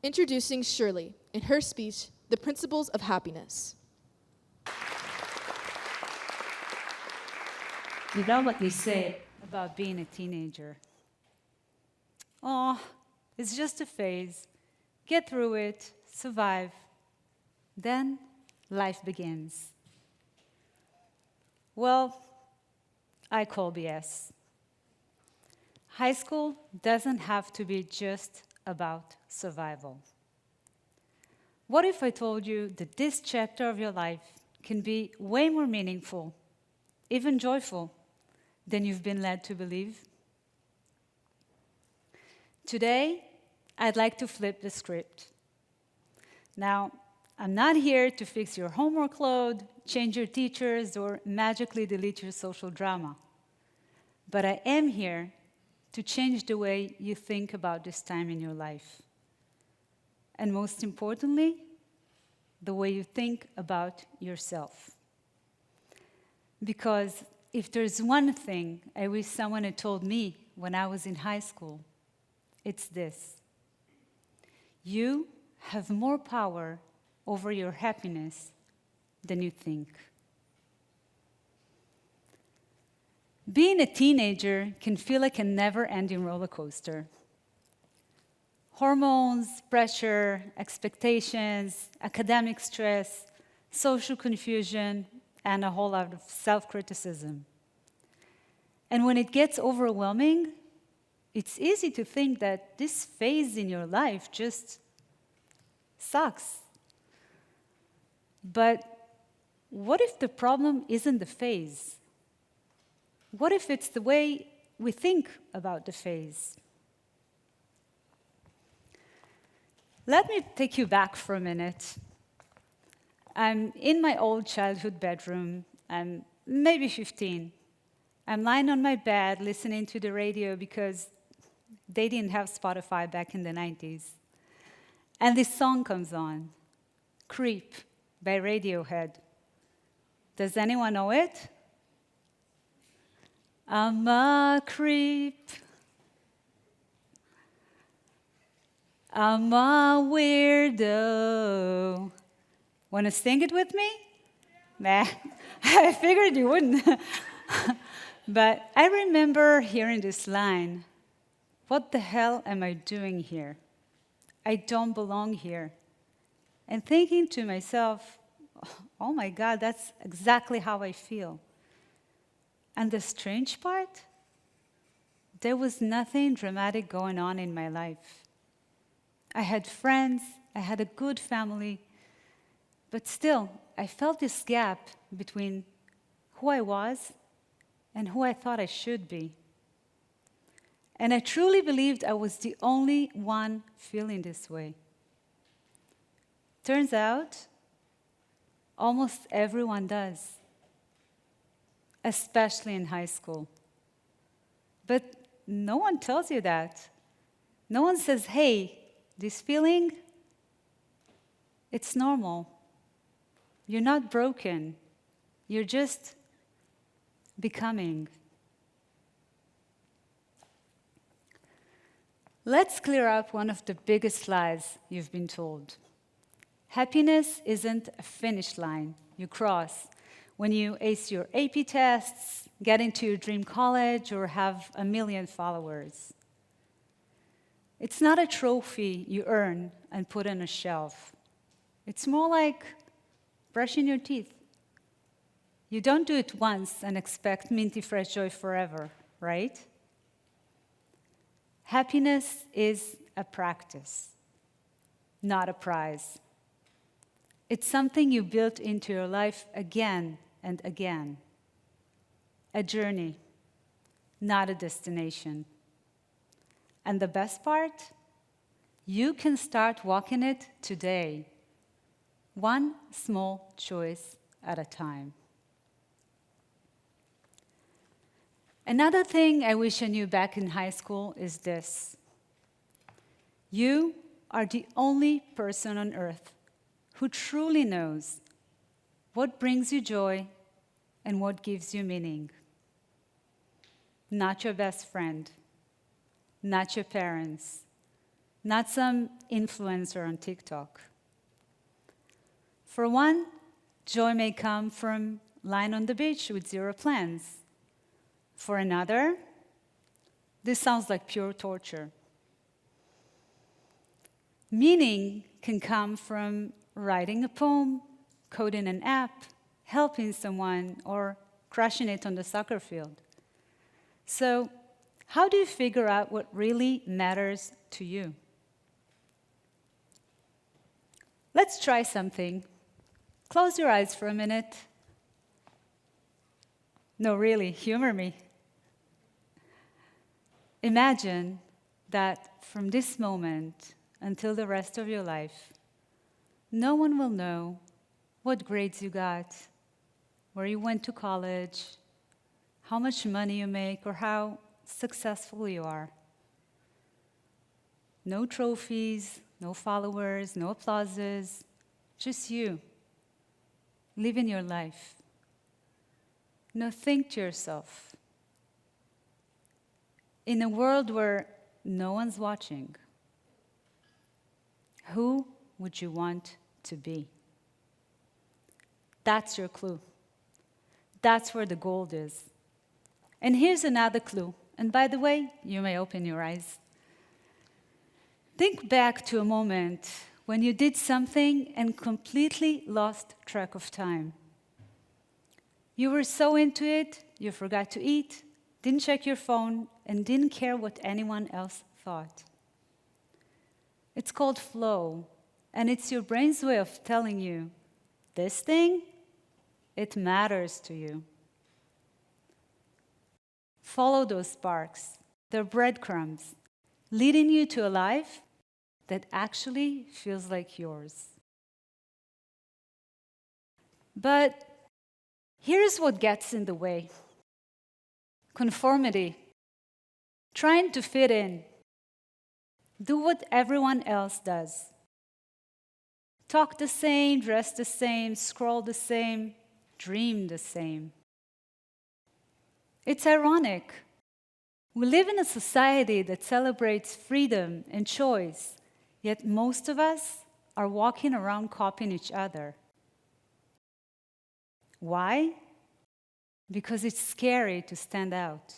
Introducing Shirly in her speech, The Principles of Happiness. You know what they say about being a teenager? Oh, it's just a phase. Get through it, survive. Then life begins. Well, I call BS. High school doesn't have to be just about survival. What if I told you that this chapter of your life can be way more meaningful, even joyful, than you've been led to believe? Today, I'd like to flip the script. Now, I'm not here to fix your homework load, change your teachers, or magically delete your social drama. But I am here to change the way you think about this time in your life. And most importantly, the way you think about yourself. Because if there's one thing I wish someone had told me when I was in high school, it's this: you have more power over your happiness than you think. Being a teenager can feel like a never-ending roller coaster. Hormones, pressure, expectations, academic stress, social confusion, and a whole lot of self-criticism. And when it gets overwhelming, it's easy to think that this phase in your life just sucks. But what if the problem isn't the phase? What if it's the way we think about the phase? Let me take you back for a minute. I'm in my old childhood bedroom. I'm maybe 15. I'm lying on my bed listening to the radio because they didn't have Spotify back in the 90s. And this song comes on, Creep by Radiohead. Does anyone know it? I'm a creep. I'm a weirdo. Want to sing it with me? Nah, I figured you wouldn't. But I remember hearing this line: what the hell am I doing here? I don't belong here. And thinking to myself, oh my God, that's exactly how I feel. And the strange part, there was nothing dramatic going on in my life. I had friends, I had a good family, but still, I felt this gap between who I was and who I thought I should be. And I truly believed I was the only one feeling this way. Turns out, almost everyone does, especially in high school. But no one tells you that. No one says, hey, this feeling, it's normal. You're not broken. You're just becoming. Let's clear up one of the biggest lies you've been told. Happiness isn't a finish line you cross when you ace your AP tests, get into your dream college, or have 1 million followers. It's not a trophy you earn and put on a shelf. It's more like brushing your teeth. You don't do it once and expect minty fresh joy forever, right? Happiness is a practice, not a prize. It's something you build into your life again and again. A journey, not a destination. And the best part? You can start walking it today, one small choice at a time. Another thing I wish I knew back in high school is this: you are the only person on earth who truly knows what brings you joy and what gives you meaning. Not your best friend, not your parents, not some influencer on TikTok. For one, joy may come from lying on the beach with zero plans. For another, this sounds like pure torture. Meaning can come from writing a poem, coding an app, helping someone, or crushing it on the soccer field. So, how do you figure out what really matters to you? Let's try something. Close your eyes for a minute. No, really, humor me. Imagine that from this moment until the rest of your life, no one will know what grades you got, where you went to college, how much money you make, or how successful you are. No trophies, no followers, no applauses, just you, living your life. Now think to yourself, in a world where no one's watching, who would you want to be? That's your clue. That's where the gold is. And here's another clue. And by the way, you may open your eyes. Think back to a moment when you did something and completely lost track of time. You were so into it, you forgot to eat, didn't check your phone, and didn't care what anyone else thought. It's called flow, and it's your brain's way of telling you, this thing, it matters to you. Follow those sparks. They're breadcrumbs, leading you to a life that actually feels like yours. But here's what gets in the way. Conformity. Trying to fit in. Do what everyone else does. Talk the same, dress the same, scroll the same, dream the same. It's ironic. We live in a society that celebrates freedom and choice, yet most of us are walking around copying each other. Why? Because it's scary to stand out.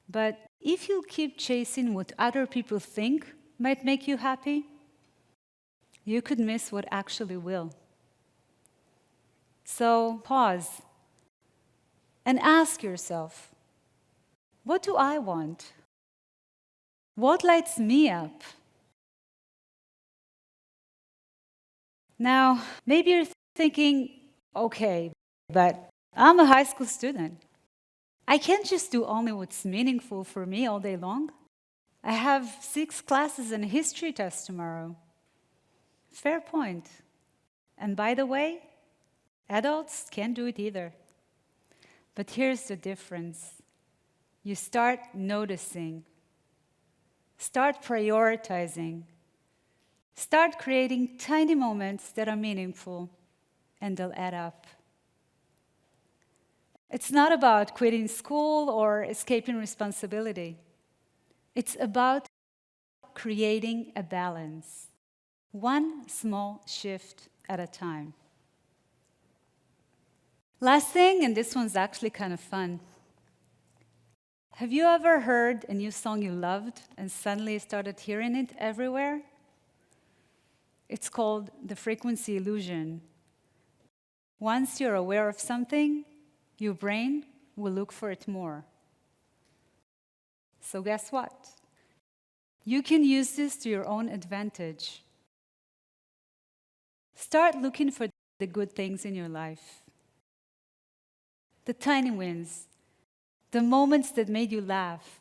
But if you keep chasing what other people think might make you happy, you could miss what actually will. So pause and ask yourself, what do I want? What lights me up? Now, maybe you're thinking, okay, but I'm a high school student. I can't just do only what's meaningful for me all day long. I have 6 classes and a history test tomorrow. Fair point. And by the way, adults can't do it either. But here's the difference. You start noticing. Start prioritizing. Start creating tiny moments that are meaningful, and they'll add up. It's not about quitting school or escaping responsibility. It's about creating a balance, one small shift at a time. Last thing, and this one's actually kind of fun. Have you ever heard a new song you loved and suddenly started hearing it everywhere? It's called the frequency illusion. Once you're aware of something, your brain will look for it more. So guess what? You can use this to your own advantage. Start looking for the good things in your life. The tiny wins, the moments that made you laugh,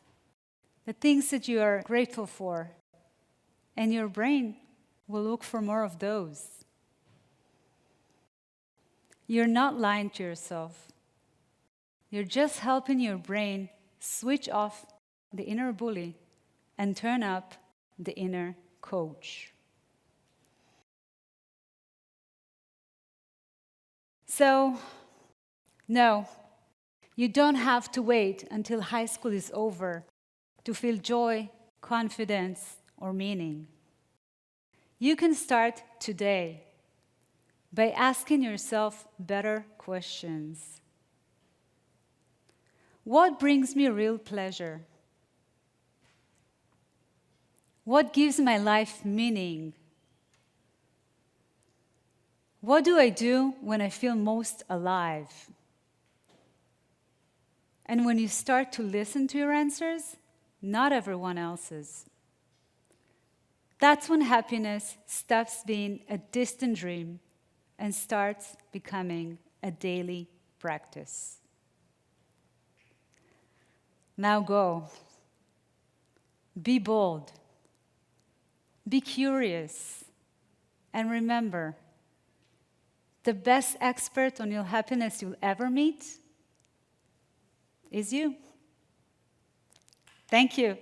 the things that you are grateful for, and your brain will look for more of those. You're not lying to yourself. You're just helping your brain switch off the inner bully and turn up the inner coach. So, no, you don't have to wait until high school is over to feel joy, confidence, or meaning. You can start today by asking yourself better questions. What brings me real pleasure? What gives my life meaning? What do I do when I feel most alive? And when you start to listen to your answers, not everyone else's, that's when happiness stops being a distant dream and starts becoming a daily practice. Now go. Be bold. Be curious. And remember, the best expert on your happiness you'll ever meet is you. Thank you.